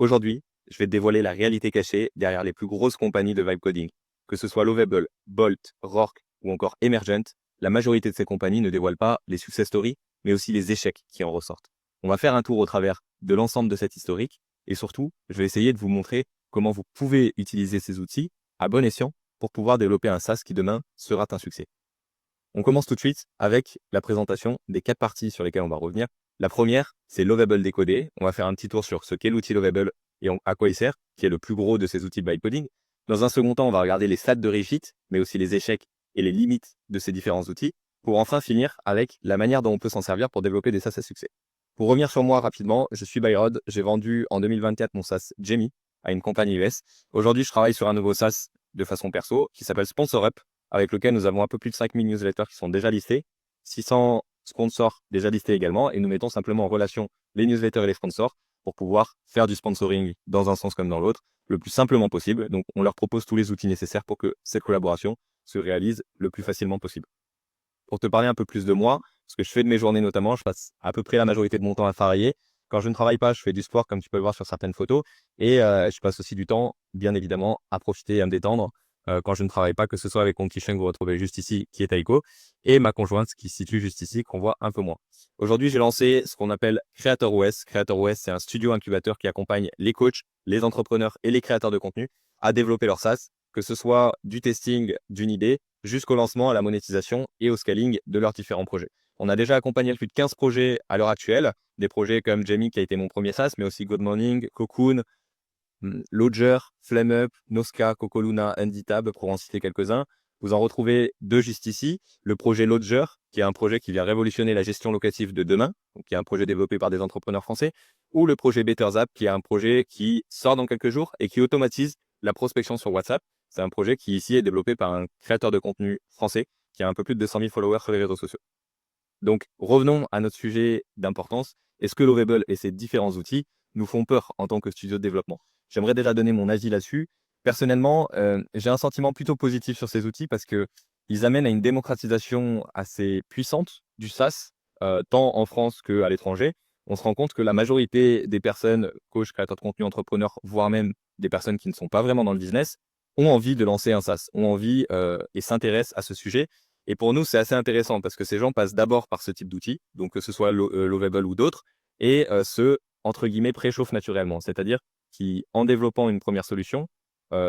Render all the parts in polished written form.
Aujourd'hui, je vais te dévoiler la réalité cachée derrière les plus grosses compagnies de vibe coding. Que ce soit Lovable, Bolt, Rourke ou encore Emergent, la majorité de ces compagnies ne dévoilent pas les success stories, mais aussi les échecs qui en ressortent. On va faire un tour au travers de l'ensemble de cet historique et surtout, je vais essayer de vous montrer comment vous pouvez utiliser ces outils à bon escient pour pouvoir développer un SaaS qui demain sera un succès. On commence tout de suite avec la présentation des 4 parties sur lesquelles on va revenir. La première, c'est Lovable décodé. On va faire un petit tour sur ce qu'est l'outil Lovable et à quoi il sert, qui est le plus gros de ces outils de vibe coding. Dans un second temps, on va regarder les stats de réussite, mais aussi les échecs et les limites de ces différents outils, pour enfin finir avec la manière dont on peut s'en servir pour développer des SaaS à succès. Pour revenir sur moi rapidement, je suis Byrod. J'ai vendu en 2024 mon SaaS Jamie à une compagnie US. Aujourd'hui, je travaille sur un nouveau SaaS de façon perso qui s'appelle SponsorUp, avec lequel nous avons un peu plus de 5000 newsletters qui sont déjà listés, 600 sponsors déjà listés également, et nous mettons simplement en relation les newsletters et les sponsors pour pouvoir faire du sponsoring dans un sens comme dans l'autre, le plus simplement possible. Donc, on leur propose tous les outils nécessaires pour que cette collaboration se réalise le plus facilement possible. Pour te parler un peu plus de moi, ce que je fais de mes journées notamment, je passe à peu près la majorité de mon temps à travailler. Quand je ne travaille pas, je fais du sport, comme tu peux le voir sur certaines photos, et je passe aussi du temps, bien évidemment, à profiter et à me détendre quand je ne travaille pas, que ce soit avec mon petit chien que vous retrouvez juste ici, qui est Taiko, et ma conjointe qui se situe juste ici, qu'on voit un peu moins. Aujourd'hui, j'ai lancé ce qu'on appelle CreatorOS. CreatorOS, c'est un studio incubateur qui accompagne les coachs, les entrepreneurs et les créateurs de contenu à développer leur SaaS, que ce soit du testing d'une idée jusqu'au lancement, à la monétisation et au scaling de leurs différents projets. On a déjà accompagné plus de 15 projets à l'heure actuelle, des projets comme Jamie qui a été mon premier SaaS, mais aussi Good Morning, Cocoon, Lodger, FlameUp, Noska, Cocoluna, Unditab, pour en citer quelques-uns. Vous en retrouvez deux juste ici. Le projet Lodger, qui est un projet qui vient révolutionner la gestion locative de demain, donc qui est un projet développé par des entrepreneurs français, ou le projet BetterZap, qui est un projet qui sort dans quelques jours et qui automatise la prospection sur WhatsApp. C'est un projet qui ici est développé par un créateur de contenu français qui a un peu plus de 200 000 followers sur les réseaux sociaux. Donc, revenons à notre sujet d'importance. Est-ce que Lovable et ses différents outils nous font peur en tant que studio de développement? J'aimerais déjà donner mon avis là-dessus. Personnellement, j'ai un sentiment plutôt positif sur ces outils parce qu'ils amènent à une démocratisation assez puissante du SaaS, tant en France qu'à l'étranger. On se rend compte que la majorité des personnes, coachs, créateurs de contenu, entrepreneurs, voire même des personnes qui ne sont pas vraiment dans le business, ont envie de lancer un SaaS, ont envie et s'intéressent à ce sujet. Et pour nous, c'est assez intéressant parce que ces gens passent d'abord par ce type d'outils, donc que ce soit Lovable ou d'autres, et entre guillemets, préchauffent naturellement. C'est-à-dire qui, en développant une première solution,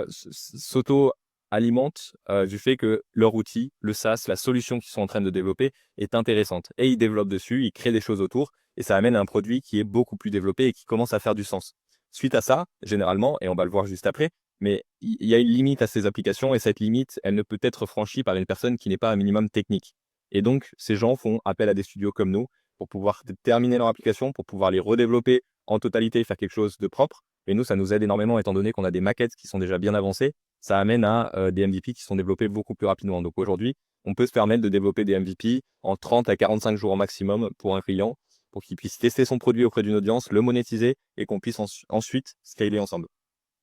s'auto-alimentent du fait que leur outil, le SaaS, la solution qu'ils sont en train de développer est intéressante. Et ils développent dessus, ils créent des choses autour, et ça amène à un produit qui est beaucoup plus développé et qui commence à faire du sens. Suite à ça, généralement, et on va le voir juste après, mais il y a une limite à ces applications et cette limite, elle ne peut être franchie par une personne qui n'est pas un minimum technique. Et donc, ces gens font appel à des studios comme nous pour pouvoir terminer leur application, pour pouvoir les redévelopper en totalité et faire quelque chose de propre. Et nous, ça nous aide énormément étant donné qu'on a des maquettes qui sont déjà bien avancées. Ça amène à des MVP qui sont développés beaucoup plus rapidement. Donc aujourd'hui, on peut se permettre de développer des MVP en 30 à 45 jours au maximum pour un client, pour qu'il puisse tester son produit auprès d'une audience, le monétiser et qu'on puisse ensuite scaler ensemble.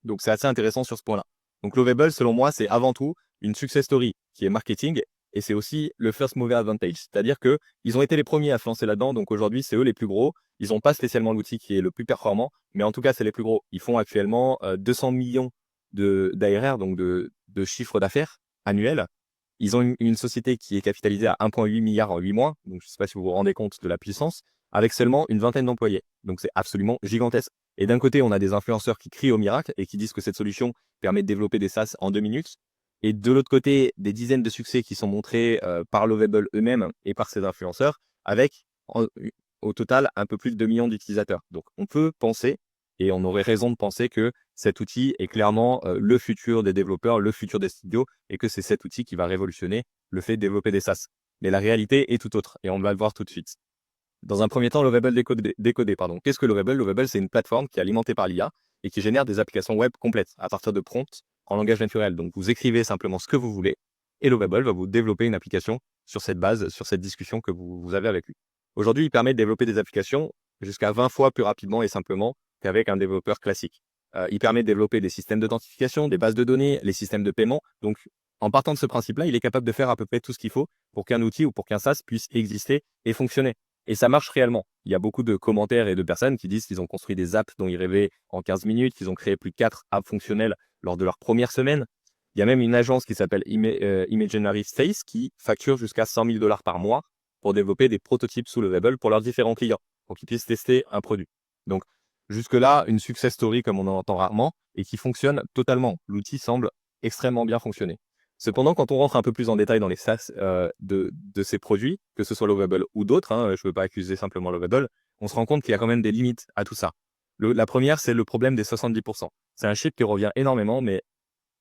Donc, c'est assez intéressant sur ce point-là. Donc, Lovable, selon moi, c'est avant tout une success story qui est marketing et c'est aussi le first mover advantage. C'est-à-dire qu'ils ont été les premiers à se lancer là-dedans. Donc, aujourd'hui, c'est eux les plus gros. Ils n'ont pas spécialement l'outil qui est le plus performant, mais en tout cas, c'est les plus gros. Ils font actuellement 200 millions d'ARR, donc de chiffre d'affaires annuel. Ils ont une société qui est capitalisée à 1,8 milliard en 8 mois. Donc, je ne sais pas si vous vous rendez compte de la puissance, avec seulement une vingtaine d'employés. Donc, c'est absolument gigantesque. Et d'un côté, on a des influenceurs qui crient au miracle et qui disent que cette solution permet de développer des SaaS en 2 minutes. Et de l'autre côté, des dizaines de succès qui sont montrés par Lovable eux-mêmes et par ces influenceurs, avec au total un peu plus de 2 millions d'utilisateurs. Donc, on peut penser, et on aurait raison de penser que cet outil est clairement le futur des développeurs, le futur des studios, et que c'est cet outil qui va révolutionner le fait de développer des SaaS. Mais la réalité est tout autre, et on va le voir tout de suite. Dans un premier temps, Lovable décodé. Qu'est-ce que Lovable? Lovable, c'est une plateforme qui est alimentée par l'IA et qui génère des applications web complètes à partir de prompts en langage naturel. Donc, vous écrivez simplement ce que vous voulez et Lovable va vous développer une application sur cette base, sur cette discussion que vous avez avec lui. Aujourd'hui, il permet de développer des applications jusqu'à 20 fois plus rapidement et simplement qu'avec un développeur classique. Il permet de développer des systèmes d'authentification, des bases de données, les systèmes de paiement. Donc, en partant de ce principe-là, il est capable de faire à peu près tout ce qu'il faut pour qu'un outil ou pour qu'un SaaS puisse exister et fonctionner. Et ça marche réellement. il y a beaucoup de commentaires et de personnes qui disent qu'ils ont construit des apps dont ils rêvaient en 15 minutes, qu'ils ont créé plus de 4 apps fonctionnelles lors de leur première semaine. Il y a même une agence qui s'appelle Imaginary Space qui facture jusqu'à 100 000 $ par mois pour développer des prototypes sous Lovable pour leurs différents clients, pour qu'ils puissent tester un produit. Donc, jusque-là, une success story comme on en entend rarement et qui fonctionne totalement. L'outil semble extrêmement bien fonctionner. Cependant, quand on rentre un peu plus en détail dans les SaaS de ces produits, que ce soit Lovable ou d'autres, je ne veux pas accuser simplement Lovable, on se rend compte qu'il y a quand même des limites à tout ça. La première, c'est le problème des 70%. C'est un chiffre qui revient énormément, mais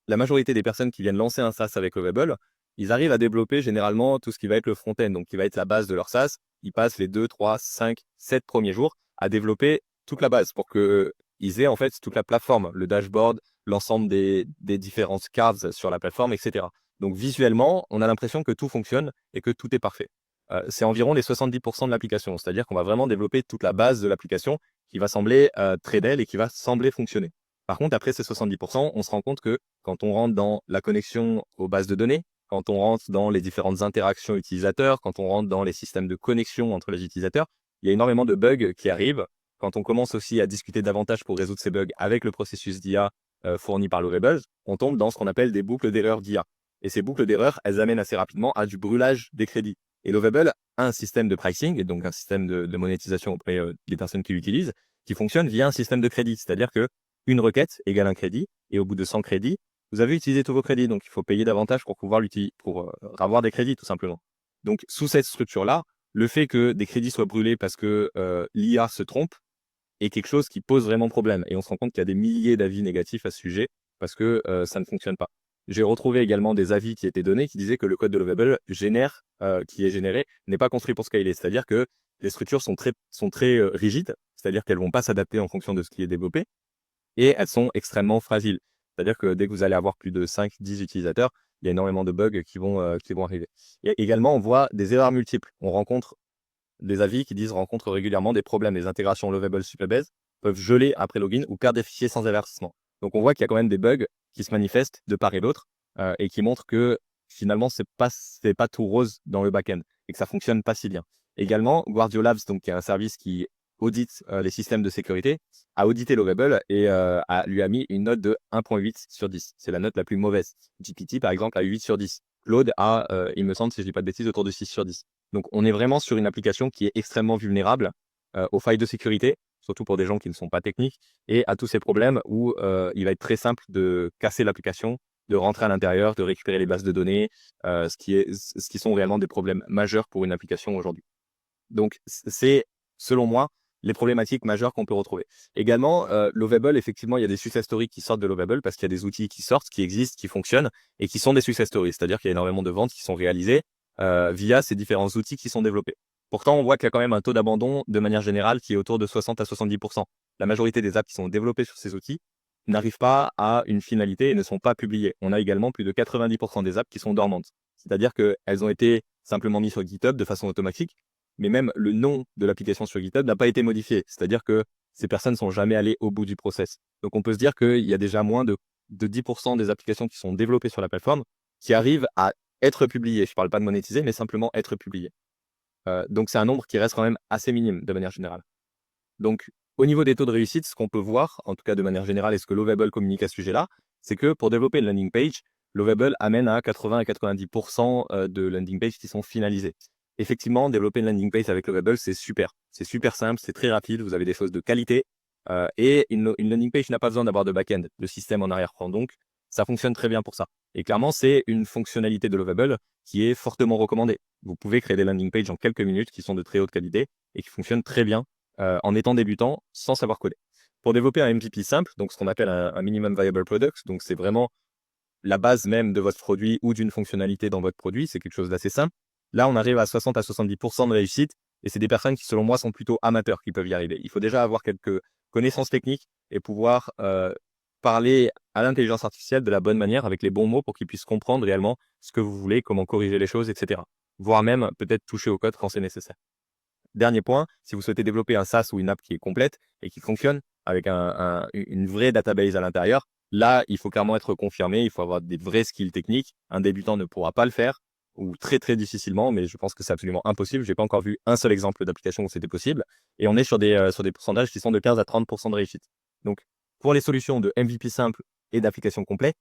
la majorité des personnes qui viennent lancer un SaaS avec Lovable, ils arrivent à développer généralement tout ce qui va être le front-end, donc qui va être la base de leur SaaS. Ils passent les 2, 3, 5, 7 premiers jours à développer toute la base pour qu'ils aient en fait toute la plateforme, le dashboard, l'ensemble des différentes cards sur la plateforme, etc. Donc visuellement, on a l'impression que tout fonctionne et que tout est parfait. C'est environ les 70% de l'application, c'est-à-dire qu'on va vraiment développer toute la base de l'application qui va sembler très belle et qui va sembler fonctionner. Par contre, après ces 70%, on se rend compte que quand on rentre dans la connexion aux bases de données, quand on rentre dans les différentes interactions utilisateurs, quand on rentre dans les systèmes de connexion entre les utilisateurs, il y a énormément de bugs qui arrivent. Quand on commence aussi à discuter davantage pour résoudre ces bugs avec le processus d'IA fourni par Lovable, on tombe dans ce qu'on appelle des boucles d'erreurs d'IA. Et ces boucles d'erreurs, elles amènent assez rapidement à du brûlage des crédits. Et Lovable a un système de pricing, et donc un système de monétisation auprès des personnes qui l'utilisent, qui fonctionne via un système de crédit. C'est-à-dire que une requête égale un crédit, et au bout de 100 crédits, vous avez utilisé tous vos crédits. Donc, il faut payer davantage pour pouvoir l'utiliser, pour avoir des crédits, tout simplement. Donc, sous cette structure-là, le fait que des crédits soient brûlés parce que l'IA se trompe est quelque chose qui pose vraiment problème. Et on se rend compte qu'il y a des milliers d'avis négatifs à ce sujet parce que ça ne fonctionne pas. J'ai retrouvé également des avis qui étaient donnés qui disaient que le code de Lovable qui est généré n'est pas construit pour scaler. C'est-à-dire que les structures sont très rigides, c'est-à-dire qu'elles ne vont pas s'adapter en fonction de ce qui est développé et elles sont extrêmement fragiles. C'est-à-dire que dès que vous allez avoir plus de 5-10 utilisateurs, il y a énormément de bugs qui vont arriver. Et également, on voit des erreurs multiples. On rencontre des avis qui disent rencontrent régulièrement des problèmes. Les intégrations Lovable Supabase peuvent geler après login ou perdre des fichiers sans avertissement. Donc on voit qu'il y a quand même des bugs qui se manifestent de part et d'autre et qui montrent que finalement c'est pas tout rose dans le back-end et que ça fonctionne pas si bien. Également, Guardio Labs, donc qui est un service qui audite les systèmes de sécurité, a audité Lovable et lui a mis une note de 1.8 sur 10. C'est la note la plus mauvaise. GPT par exemple a 8 sur 10. Claude a, il me semble, si je dis pas de bêtises, autour de 6 sur 10. Donc, on est vraiment sur une application qui est extrêmement vulnérable aux failles de sécurité, surtout pour des gens qui ne sont pas techniques, et à tous ces problèmes où il va être très simple de casser l'application, de rentrer à l'intérieur, de récupérer les bases de données, ce qui sont réellement des problèmes majeurs pour une application aujourd'hui. Donc, c'est, selon moi, les problématiques majeures qu'on peut retrouver. Également, Lovable, effectivement, il y a des success stories qui sortent de Lovable parce qu'il y a des outils qui sortent, qui existent, qui fonctionnent et qui sont des success stories. C'est-à-dire qu'il y a énormément de ventes qui sont réalisées via ces différents outils qui sont développés. Pourtant, on voit qu'il y a quand même un taux d'abandon de manière générale qui est autour de 60 à 70%. La majorité des apps qui sont développées sur ces outils n'arrivent pas à une finalité et ne sont pas publiées. On a également plus de 90% des apps qui sont dormantes. C'est-à-dire qu'elles ont été simplement mises sur GitHub de façon automatique, mais même le nom de l'application sur GitHub n'a pas été modifié. C'est-à-dire que ces personnes ne sont jamais allées au bout du process. Donc on peut se dire qu'il y a déjà moins de 10% des applications qui sont développées sur la plateforme qui arrivent à être publiées. Je ne parle pas de monétiser, mais simplement être publiées. Donc c'est un nombre qui reste quand même assez minime de manière générale. Donc au niveau des taux de réussite, ce qu'on peut voir, en tout cas de manière générale, et ce que Lovable communique à ce sujet-là, c'est que pour développer une landing page, Lovable amène à 80 à 90% de landing pages qui sont finalisées. Effectivement, développer une landing page avec Lovable, c'est super. C'est super simple, c'est très rapide, vous avez des choses de qualité. Et une landing page n'a pas besoin d'avoir de back-end, de système en arrière-plan. Donc, ça fonctionne très bien pour ça. Et clairement, c'est une fonctionnalité de Lovable qui est fortement recommandée. Vous pouvez créer des landing pages en quelques minutes qui sont de très haute qualité et qui fonctionnent très bien en étant débutant sans savoir coder. Pour développer un MVP simple, donc ce qu'on appelle un minimum viable product, donc c'est vraiment la base même de votre produit ou d'une fonctionnalité dans votre produit, c'est quelque chose d'assez simple. Là, on arrive à 60 à 70% de réussite et c'est des personnes qui, selon moi, sont plutôt amateurs qui peuvent y arriver. Il faut déjà avoir quelques connaissances techniques et pouvoir parler à l'intelligence artificielle de la bonne manière avec les bons mots pour qu'ils puissent comprendre réellement ce que vous voulez, comment corriger les choses, etc. Voire même peut-être toucher au code quand c'est nécessaire. Dernier point, si vous souhaitez développer un SaaS ou une app qui est complète et qui fonctionne avec une vraie database à l'intérieur, là, il faut clairement être confirmé, il faut avoir des vrais skills techniques. Un débutant ne pourra pas le faire. ou très très difficilement, mais je pense que c'est absolument impossible. Je n'ai pas encore vu un seul exemple d'application où c'était possible. Et on est sur des pourcentages qui sont de 15 à 30% de réussite. Donc, pour les solutions de MVP simple et d'application complète,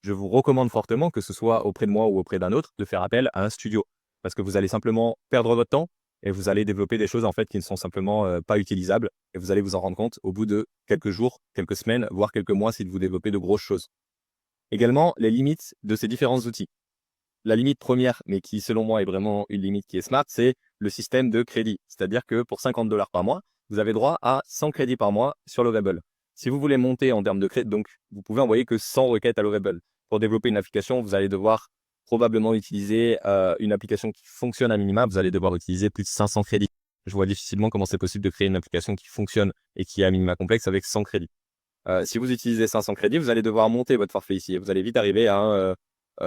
je vous recommande fortement, que ce soit auprès de moi ou auprès d'un autre, de faire appel à un studio. Parce que vous allez simplement perdre votre temps et vous allez développer des choses en fait qui ne sont simplement pas utilisables. Et vous allez vous en rendre compte au bout de quelques jours, quelques semaines, voire quelques mois si vous développez de grosses choses. Également, les limites de ces différents outils. La limite première, mais qui selon moi est vraiment une limite qui est smart, c'est le système de crédit. C'est-à-dire que pour 50 $ par mois, vous avez droit à 100 crédits par mois sur Lovable. Si vous voulez monter en termes de crédit, donc vous pouvez envoyer que 100 requêtes à Lovable. Pour développer une application, vous allez devoir probablement utiliser une application qui fonctionne à minima. Vous allez devoir utiliser plus de 500 crédits. Je vois difficilement comment c'est possible de créer une application qui fonctionne et qui est à minima complexe avec 100 crédits. Si vous utilisez 500 crédits, vous allez devoir monter votre forfait ici et vous allez vite arriver à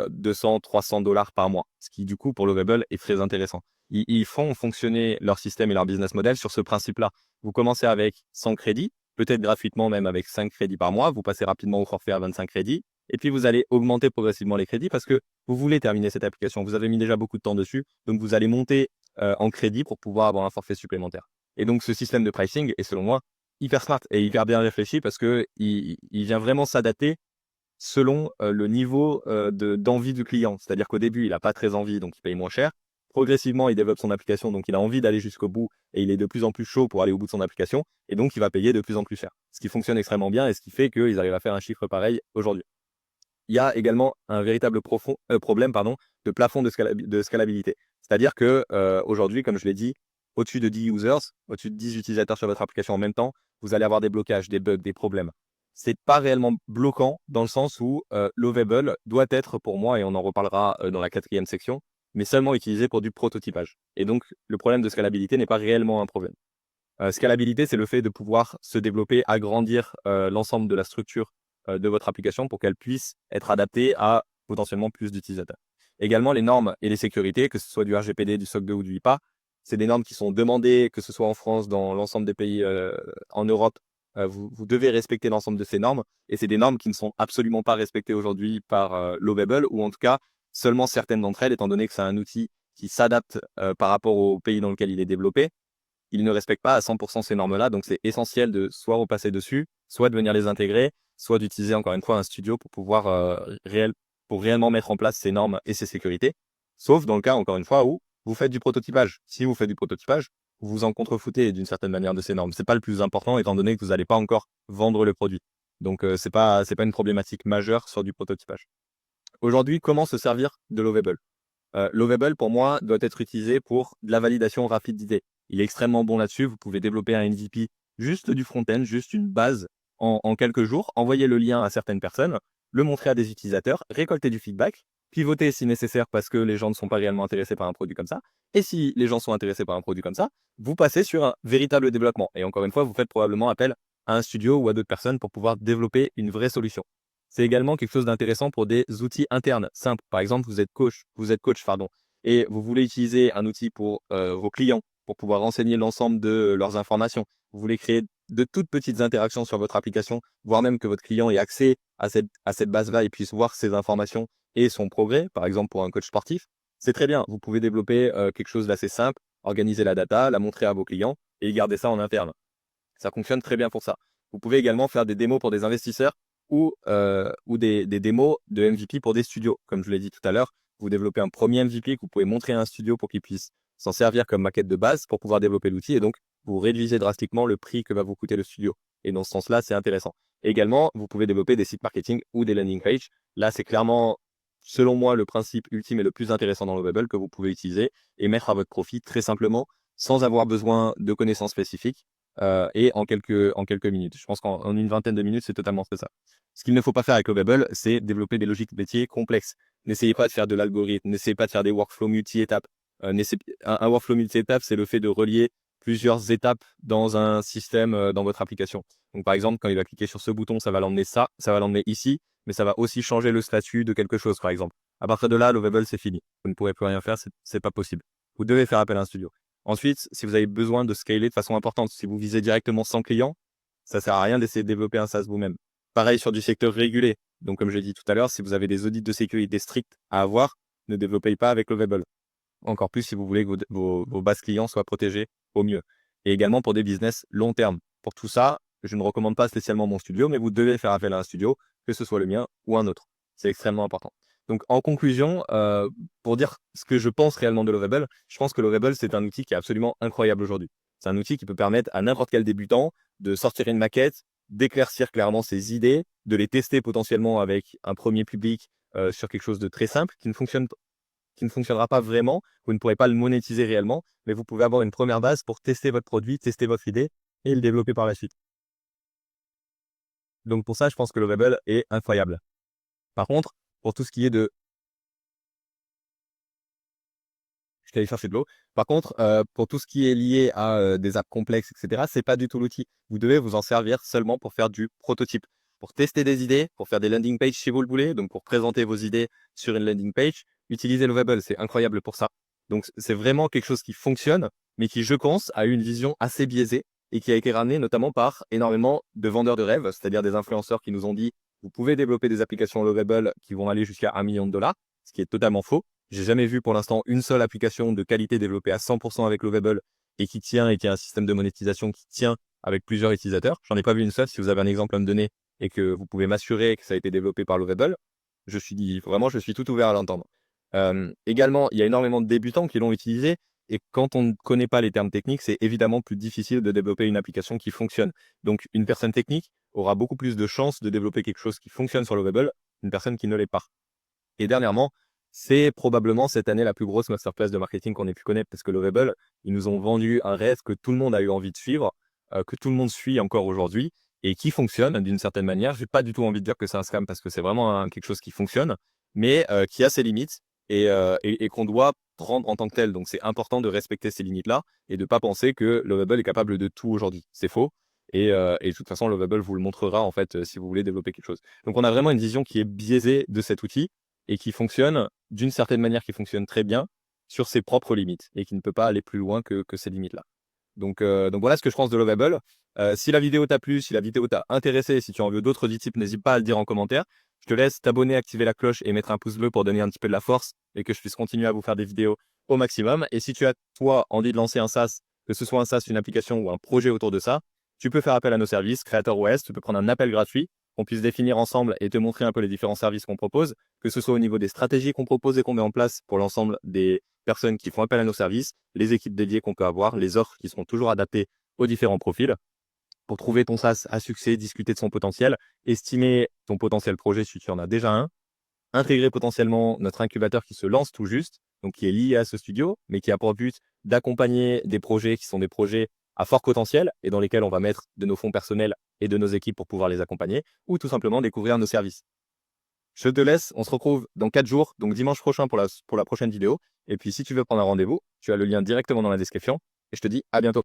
200, 300 $ par mois, ce qui du coup pour Lovable est très intéressant. Ils font fonctionner leur système et leur business model sur ce principe-là. Vous commencez avec 100 crédits, peut-être gratuitement même avec 5 crédits par mois, vous passez rapidement au forfait à 25 crédits, et puis vous allez augmenter progressivement les crédits parce que vous voulez terminer cette application. Vous avez mis déjà beaucoup de temps dessus, donc vous allez monter en crédit pour pouvoir avoir un forfait supplémentaire. Et donc ce système de pricing est selon moi hyper smart et hyper bien réfléchi parce qu'il vient vraiment s'adapter selon le niveau d'envie du client. C'est-à-dire qu'au début, il n'a pas très envie, donc il paye moins cher. Progressivement, il développe son application, donc il a envie d'aller jusqu'au bout et il est de plus en plus chaud pour aller au bout de son application. Et donc, il va payer de plus en plus cher. Ce qui fonctionne extrêmement bien et ce qui fait qu'ils arrivent à faire un chiffre pareil aujourd'hui. Il y a également un véritable problème de plafond de scalabilité. C'est-à-dire que aujourd'hui, comme je l'ai dit, au-dessus de 10 users, au-dessus de 10 utilisateurs sur votre application en même temps, vous allez avoir des blocages, des bugs, des problèmes. C'est pas réellement bloquant dans le sens où Lovable doit être pour moi, et on en reparlera dans la 4e section, mais seulement utilisé pour du prototypage. Et donc, le problème de scalabilité n'est pas réellement un problème. Scalabilité, c'est le fait de pouvoir se développer, agrandir l'ensemble de la structure de votre application pour qu'elle puisse être adaptée à potentiellement plus d'utilisateurs. Également, les normes et les sécurités, que ce soit du RGPD, du SOC 2 ou du HIPAA, c'est des normes qui sont demandées, que ce soit en France, dans l'ensemble des pays en Europe. Vous devez respecter l'ensemble de ces normes et c'est des normes qui ne sont absolument pas respectées aujourd'hui par Lovable ou en tout cas seulement certaines d'entre elles, étant donné que c'est un outil qui s'adapte par rapport au pays dans lequel il est développé. Il ne respecte pas à 100% ces normes-là, donc c'est essentiel de soit repasser dessus, soit de venir les intégrer, soit d'utiliser encore une fois un studio pour pouvoir réellement mettre en place ces normes et ces sécurités. Sauf dans le cas, encore une fois, où vous faites du prototypage. Si vous faites du prototypage, vous vous en contrefoutez d'une certaine manière de ces normes. C'est pas le plus important étant donné que vous n'allez pas encore vendre le produit. Donc c'est pas une problématique majeure sur du prototypage. Aujourd'hui, comment se servir de Lovable? Lovable, pour moi, doit être utilisé pour de la validation rapide d'idées. Il est extrêmement bon là-dessus. Vous pouvez développer un MVP, juste du front-end, juste une base en quelques jours, envoyer le lien à certaines personnes, le montrer à des utilisateurs, récolter du feedback, pivoter si nécessaire parce que les gens ne sont pas réellement intéressés par un produit comme ça. Et si les gens sont intéressés par un produit comme ça, vous passez sur un véritable développement. Et encore une fois, vous faites probablement appel à un studio ou à d'autres personnes pour pouvoir développer une vraie solution. C'est également quelque chose d'intéressant pour des outils internes simples. Par exemple, vous êtes coach, et vous voulez utiliser un outil pour vos clients, pour pouvoir renseigner l'ensemble de leurs informations. Vous voulez créer de toutes petites interactions sur votre application, voire même que votre client ait accès à cette base-là et puisse voir ses informations et son progrès, par exemple pour un coach sportif. C'est très bien. Vous pouvez développer quelque chose d'assez simple, organiser la data, la montrer à vos clients et garder ça en interne. Ça fonctionne très bien pour ça. Vous pouvez également faire des démos pour des investisseurs ou des démos de MVP pour des studios. Comme je l'ai dit tout à l'heure, vous développez un premier MVP que vous pouvez montrer à un studio pour qu'il puisse s'en servir comme maquette de base pour pouvoir développer l'outil et donc vous réduisez drastiquement le prix que va vous coûter le studio. Et dans ce sens-là, c'est intéressant. Et également, vous pouvez développer des sites marketing ou des landing pages. Là, c'est clairement, selon moi, le principe ultime et le plus intéressant dans Lovable que vous pouvez utiliser et mettre à votre profit très simplement sans avoir besoin de connaissances spécifiques et en quelques minutes. Je pense qu'en une vingtaine de minutes, c'est totalement ça. Ce qu'il ne faut pas faire avec Lovable, c'est développer des logiques métiers complexes. N'essayez pas de faire de l'algorithme, n'essayez pas de faire des workflows multi-étapes. Un workflow multi-étapes, c'est le fait de relier plusieurs étapes dans un système, dans votre application. Donc, par exemple, quand il va cliquer sur ce bouton, ça va l'emmener ici, mais ça va aussi changer le statut de quelque chose, par exemple. À partir de là, Lovable, c'est fini. Vous ne pourrez plus rien faire, c'est pas possible. Vous devez faire appel à un studio. Ensuite, si vous avez besoin de scaler de façon importante, si vous visez directement 100 clients, ça sert à rien d'essayer de développer un SaaS vous-même. Pareil sur du secteur régulé. Donc, comme je l'ai dit tout à l'heure, si vous avez des audits de sécurité stricts à avoir, ne développez pas avec Lovable. Encore plus si vous voulez que vos bases clients soient protégés au mieux. Et également pour des business long terme. Pour tout ça, je ne recommande pas spécialement mon studio, mais vous devez faire appel à un studio, que ce soit le mien ou un autre. C'est extrêmement important. Donc en conclusion, pour dire ce que je pense réellement de Lovable, je pense que Lovable, c'est un outil qui est absolument incroyable aujourd'hui. C'est un outil qui peut permettre à n'importe quel débutant de sortir une maquette, d'éclaircir clairement ses idées, de les tester potentiellement avec un premier public sur quelque chose de très simple qui ne fonctionnera pas vraiment, vous ne pourrez pas le monétiser réellement, mais vous pouvez avoir une première base pour tester votre produit, tester votre idée et le développer par la suite. Donc pour ça, je pense que Lovable est incroyable. Par contre, pour tout ce qui est de... Je suis allé chercher de l'eau. Par contre, pour tout ce qui est lié à des apps complexes, etc., c'est pas du tout l'outil. Vous devez vous en servir seulement pour faire du prototype, pour tester des idées, pour faire des landing pages si vous le voulez, donc pour présenter vos idées sur une landing page. Utilisez Lovable, c'est incroyable pour ça. Donc c'est vraiment quelque chose qui fonctionne, mais qui, je pense, a eu une vision assez biaisée et qui a été ramené notamment par énormément de vendeurs de rêves, c'est-à-dire des influenceurs qui nous ont dit vous pouvez développer des applications Lovable qui vont aller jusqu'à 1 million de dollars, ce qui est totalement faux. J'ai jamais vu pour l'instant une seule application de qualité développée à 100% avec Lovable et qui tient et qui a un système de monétisation qui tient avec plusieurs utilisateurs. J'en ai pas vu une seule. Si vous avez un exemple à me donner et que vous pouvez m'assurer que ça a été développé par Lovable, je suis tout ouvert à l'entendre. Également, il y a énormément de débutants qui l'ont utilisé et quand on ne connaît pas les termes techniques, c'est évidemment plus difficile de développer une application qui fonctionne. Donc, une personne technique aura beaucoup plus de chances de développer quelque chose qui fonctionne sur Lovable qu'une personne qui ne l'est pas. Et dernièrement, c'est probablement cette année la plus grosse masterclass de marketing qu'on ait pu connaître parce que Lovable, ils nous ont vendu un rêve que tout le monde a eu envie de suivre, que tout le monde suit encore aujourd'hui et qui fonctionne d'une certaine manière. Je n'ai pas du tout envie de dire que c'est un scam parce que c'est vraiment quelque chose qui fonctionne, mais qui a ses limites et qu'on doit prendre en tant que tel. Donc c'est important de respecter ces limites-là et de ne pas penser que Lovable est capable de tout aujourd'hui. C'est faux. Et de toute façon, Lovable vous le montrera en fait si vous voulez développer quelque chose. Donc on a vraiment une vision qui est biaisée de cet outil et qui fonctionne d'une certaine manière, qui fonctionne très bien sur ses propres limites et qui ne peut pas aller plus loin que ces limites-là. Donc voilà ce que je pense de Lovable. Si la vidéo t'a plu, si la vidéo t'a intéressé, si tu en veux d'autres types, n'hésite pas à le dire en commentaire. Je te laisse t'abonner, activer la cloche et mettre un pouce bleu pour donner un petit peu de la force et que je puisse continuer à vous faire des vidéos au maximum. Et si tu as, toi, envie de lancer un SaaS, que ce soit un SaaS, une application ou un projet autour de ça, tu peux faire appel à nos services, Creator OS, tu peux prendre un appel gratuit, qu'on puisse définir ensemble et te montrer un peu les différents services qu'on propose, que ce soit au niveau des stratégies qu'on propose et qu'on met en place pour l'ensemble des personnes qui font appel à nos services, les équipes dédiées qu'on peut avoir, les offres qui seront toujours adaptées aux différents profils pour trouver ton SaaS à succès, discuter de son potentiel, estimer ton potentiel projet si tu en as déjà un, intégrer potentiellement notre incubateur qui se lance tout juste, donc qui est lié à ce studio, mais qui a pour but d'accompagner des projets qui sont des projets à fort potentiel et dans lesquels on va mettre de nos fonds personnels et de nos équipes pour pouvoir les accompagner, ou tout simplement découvrir nos services. Je te laisse, on se retrouve dans 4 jours, donc dimanche prochain pour la prochaine vidéo. Et puis si tu veux prendre un rendez-vous, tu as le lien directement dans la description. Et je te dis à bientôt.